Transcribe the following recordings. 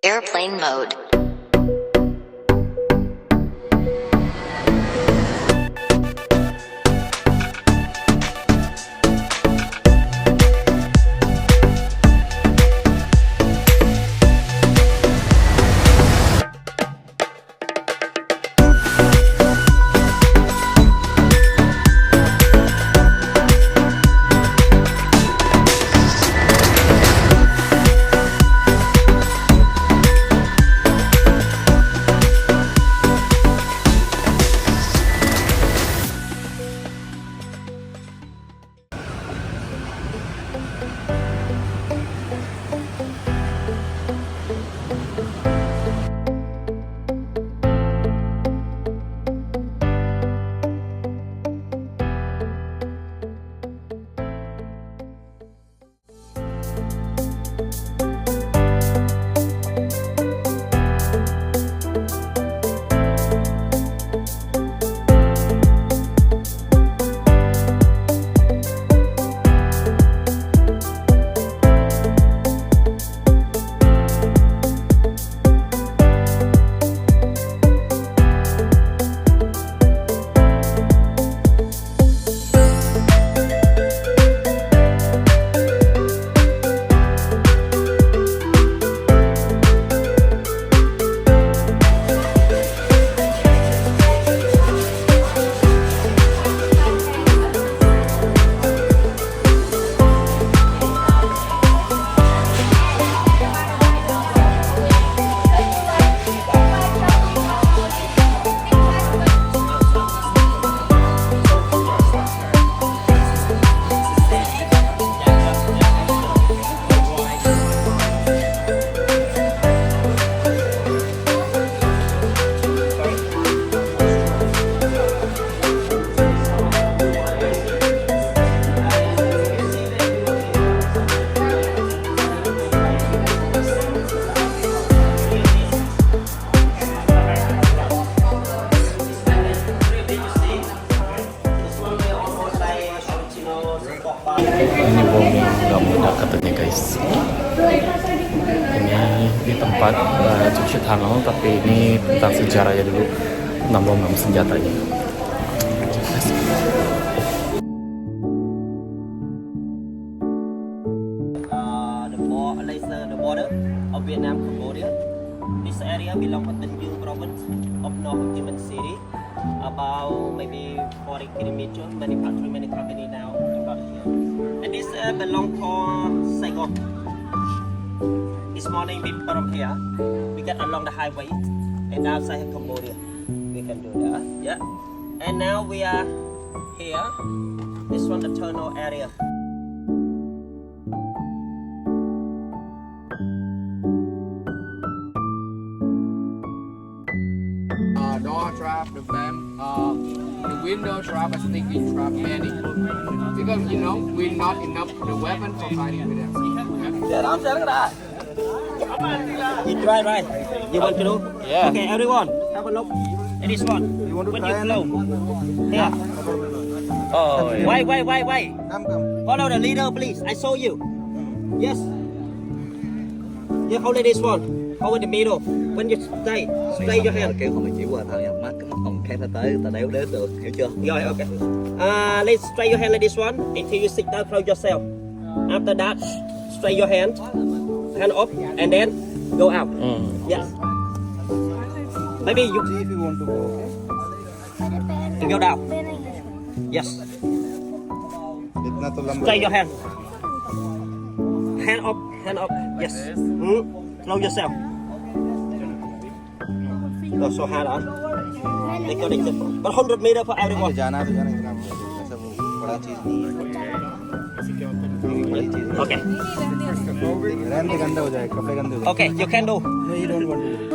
Airplane mode. Ini bumi nggak mudah katanya guys. Ini di tempat cuci tunnel, tapi ini tentang sejarahnya dulu tentang bom senjatanya. The border of Vietnam, Cambodia. This area belongs to the New province of North Ho Chi Minh City. About maybe 40 kilometers. Many company now about here. And this belong to Saigon. This morning we from here, we get along the highway and outside Cambodia. We can do that, yeah. And now we are here. This one the tunnel area. Door trap, the fan, the window trap, a sticky trap, many. Because you know we're not enough the weapon for fighting with them. Yeah, I'm saying that. You try, right? You want to do? Yeah. Okay, everyone, have a look at this one. You want to when you flow. Here. Oh, Wait. Follow the leader, please. I saw you. Yes. You hold this one. Hold in the middle. When you stay, straight your hand. Kêu không phải chỉ qua thôi, mắt cái mắt còn khác nó tới, ta đéo đến được, hiểu chưa? Rồi, okay. Let's straight your hand like this one until you sit down, close yourself. After that, straight your hand up, and then go out. Yes. Maybe you see if you want to go. And go down. Yes. Straight your hand. Hand up. Yes. Close yourself. Rồi, so hand on. They got it. 100 meter for everyone. Okay. Okay, you can do. No, you don't want to do.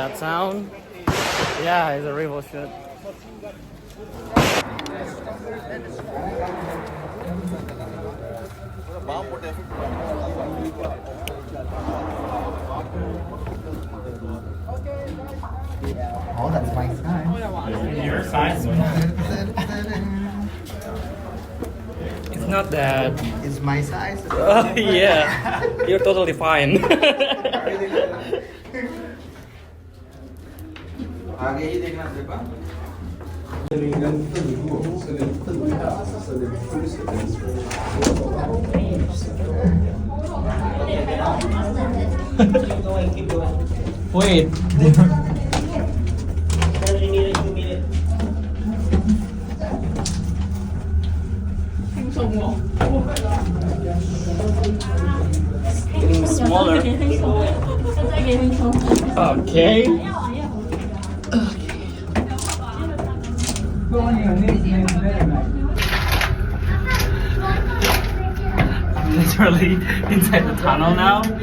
that sound. Yeah, it's a rival shot. Oh, that's my size. Your size? It's not that. It's my size. Yeah, you're totally fine. आगे ही देखना देखा Keep going, keep going. Wait. Only need a 2 minutes. Getting smaller. Okay. I'm literally inside the tunnel now. Turn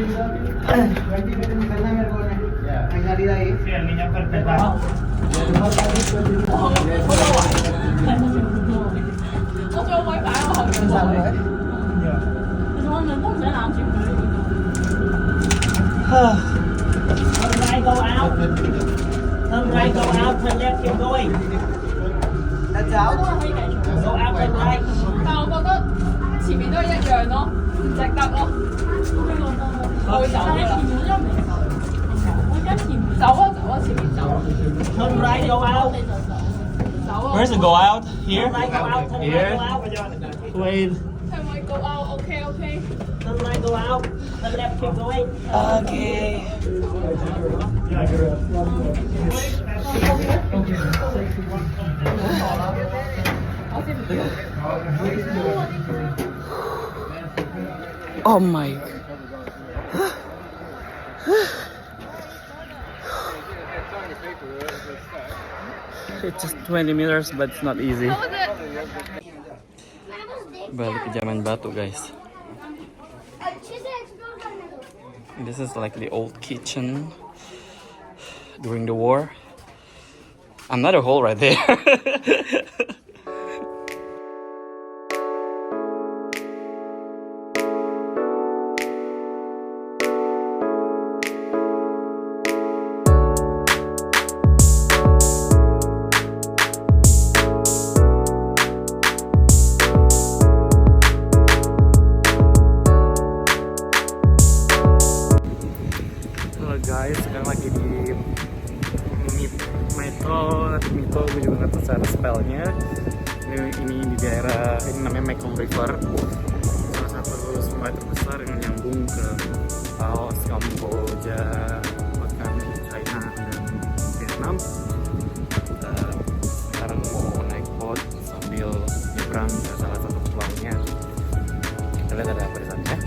right, go out. Turn right, go out. Turn left, keep going. That's out. Go out, turn right. 但我覺得前面都係一樣咯，唔值得咯。我會走㗎啦。走啊，前面走。 Turn right, go out. 走啊。 Where's the go out? Here? Turn right, go out. Turn Here? right, go out. Wait. 係咪 go out？OK。 Turn right, go out. Turn left, keep going. Okay. Oh my. It's just 20 meters, but it's not easy. Balik ke zaman batu, guys. This is like the old kitchen during the war. Another hole right there. Halo guys, sekarang lagi di Metro gue juga nggak tahu cara spellnya. Ini di daerah, ini namanya Mekong River, salah satu sungai terbesar yang nyambung ke Laos, Kamboja, bahkan China dan Vietnam. Kita sekarang mau naik boat sambil nyebrang ke salah satu pulaunya. Kita lihat ada apa di sana ya.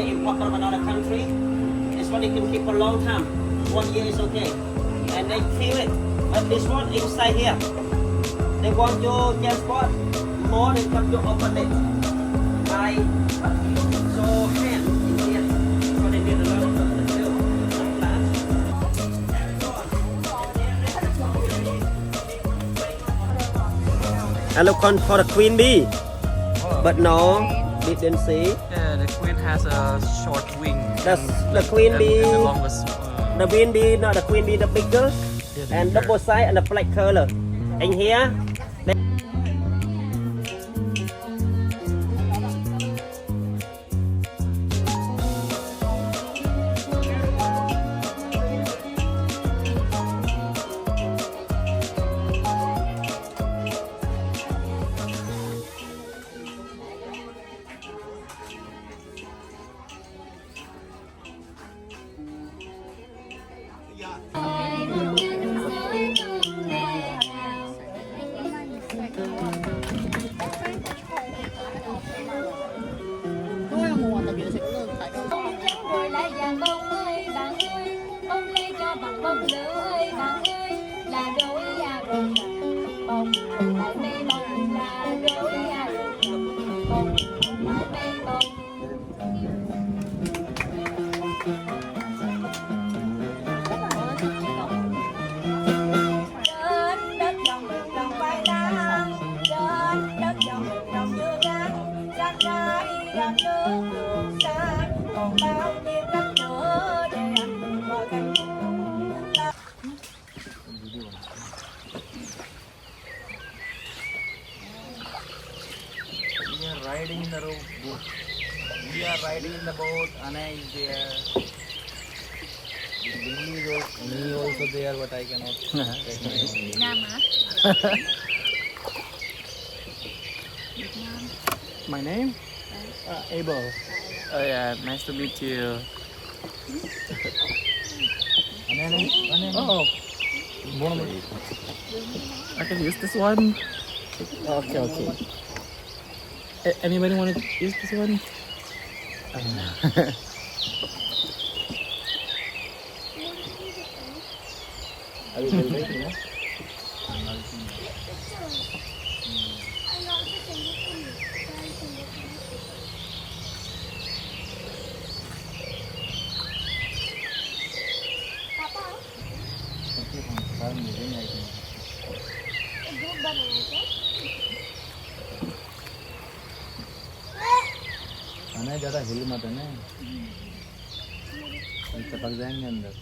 Import from another country. This one you can keep for a long time. 1 year is okay. And they kill it. But this one inside here, they want you transport more than come to open it. By so hand in here, so they did a lot of the field. I look on for the queen bee, but no, didn't see. Yeah, the queen has a short wing. That's the queen bee. The longest. The queen bee, not the queen bee, the bigger and double size and the black color. In here, rồi lại vàng bông ơi bạn ơi, bông ly cho bằng bông lửa ơi bạn ơi, là đôi rồng bông lại mê bông, là đôi rồng bông lại mê bông. Đến đất trồng trồng khoai lang, đến đất trồng trồng dưa gang, rác rái rác nước đường xa, còn bao nhiêu cách nữa để ăn bò canh. We are riding in the boat. We are riding in the boat. Anna is there. Billy is me also there, but I cannot take my own. My name? Abel. Oh yeah, nice to meet you. Oh, I can use this one. Okay, okay. Anybody want to use this one? I will build it, you know. आना ज़्यादा हिल मत है ना, टपक जाएंगे अंदर.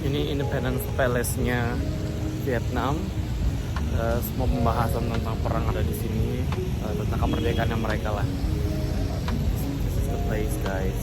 Ini Independence Palace-nya Vietnam. Semua pembahasan tentang perang ada di sini, tentang kemerdekaannya mereka lah. This is the place, guys.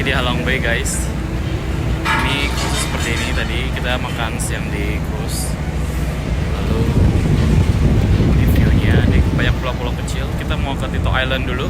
di Halong Bay guys. Ini cruise seperti ini. Tadi kita makan siang di cruise. Lalu di view-nya, di banyak pulau-pulau kecil. Kita mau ke Tito Island dulu.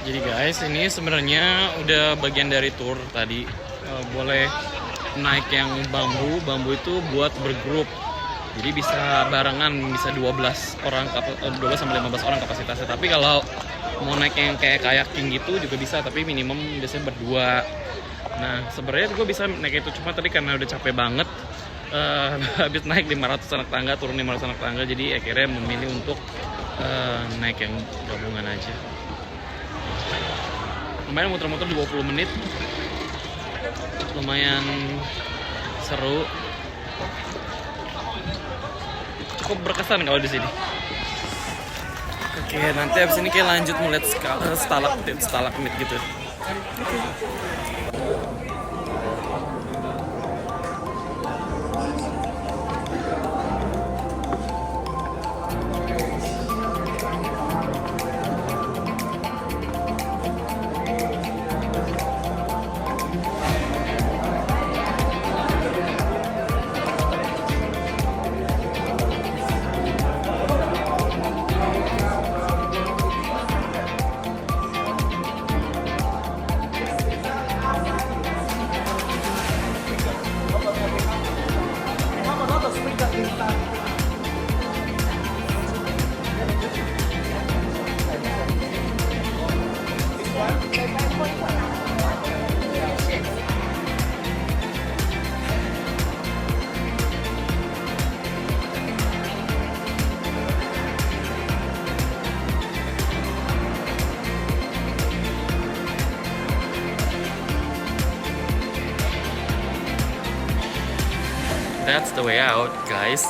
Jadi guys, ini sebenarnya udah bagian dari tour tadi. Boleh naik yang bambu. Bambu itu buat bergrup. Jadi bisa barengan, bisa 12 sampai 15 orang kapasitasnya. Tapi kalau mau naik yang kayak kayaking gitu juga bisa, tapi minimum biasanya berdua. Nah, sebenarnya gue bisa naik itu, cuma tadi karena udah capek banget. Habis naik 500 anak tangga, turun 500 anak tangga, jadi akhirnya memilih untuk naik yang gabungan aja. Lumayan muter-muter 20 menit, lumayan seru, cukup berkesan kalau di sini. Oke, nanti abis ini kayak lanjut melihat stalagmit gitu. That's the way out, guys.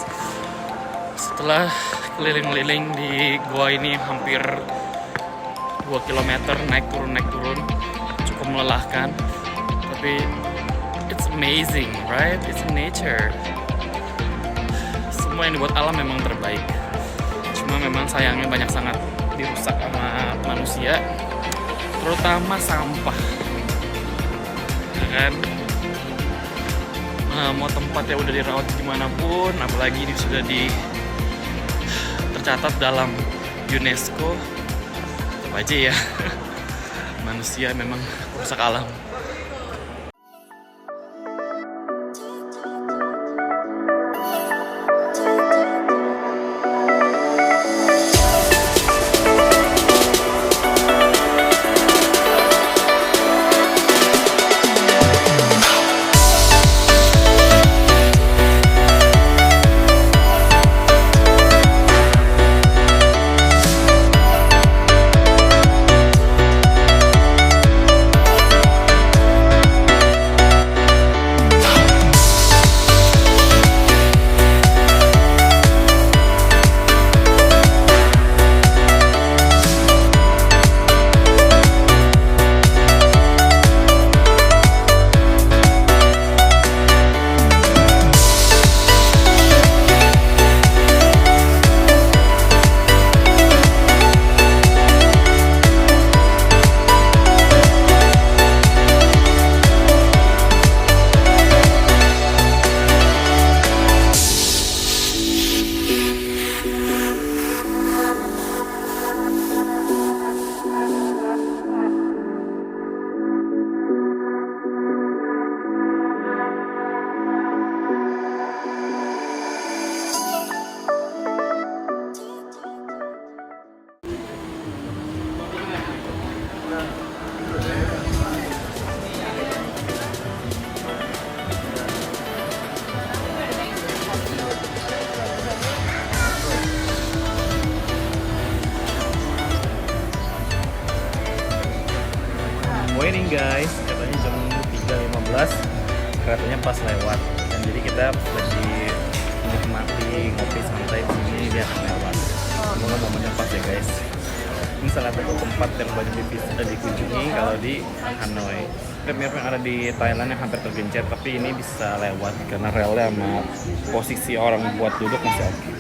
Setelah keliling-keliling di gua ini hampir 2 km, naik turun, cukup melelahkan. Tapi it's amazing, right? It's nature. Semua yang dibuat alam memang terbaik. Cuma memang sayangnya banyak sangat dirusak sama manusia, terutama sampah. Ya kan? Mau tempat yang udah dirawat dimanapun, apalagi ini sudah tercatat dalam UNESCO, tetap aja ya manusia memang rusak alam. guys, katanya jam 3.15 keretanya pas lewat, dan jadi kita lagi menikmati ngopi santai di sini, dia akan lewat. Semoga momennya pas ya guys. Ini salah satu tempat yang banyak dikunjungi kalau di Hanoi. Mirip yang ada di Thailand yang hampir tergencet, tapi ini bisa lewat karena relnya sama posisi orang buat duduk masih oke.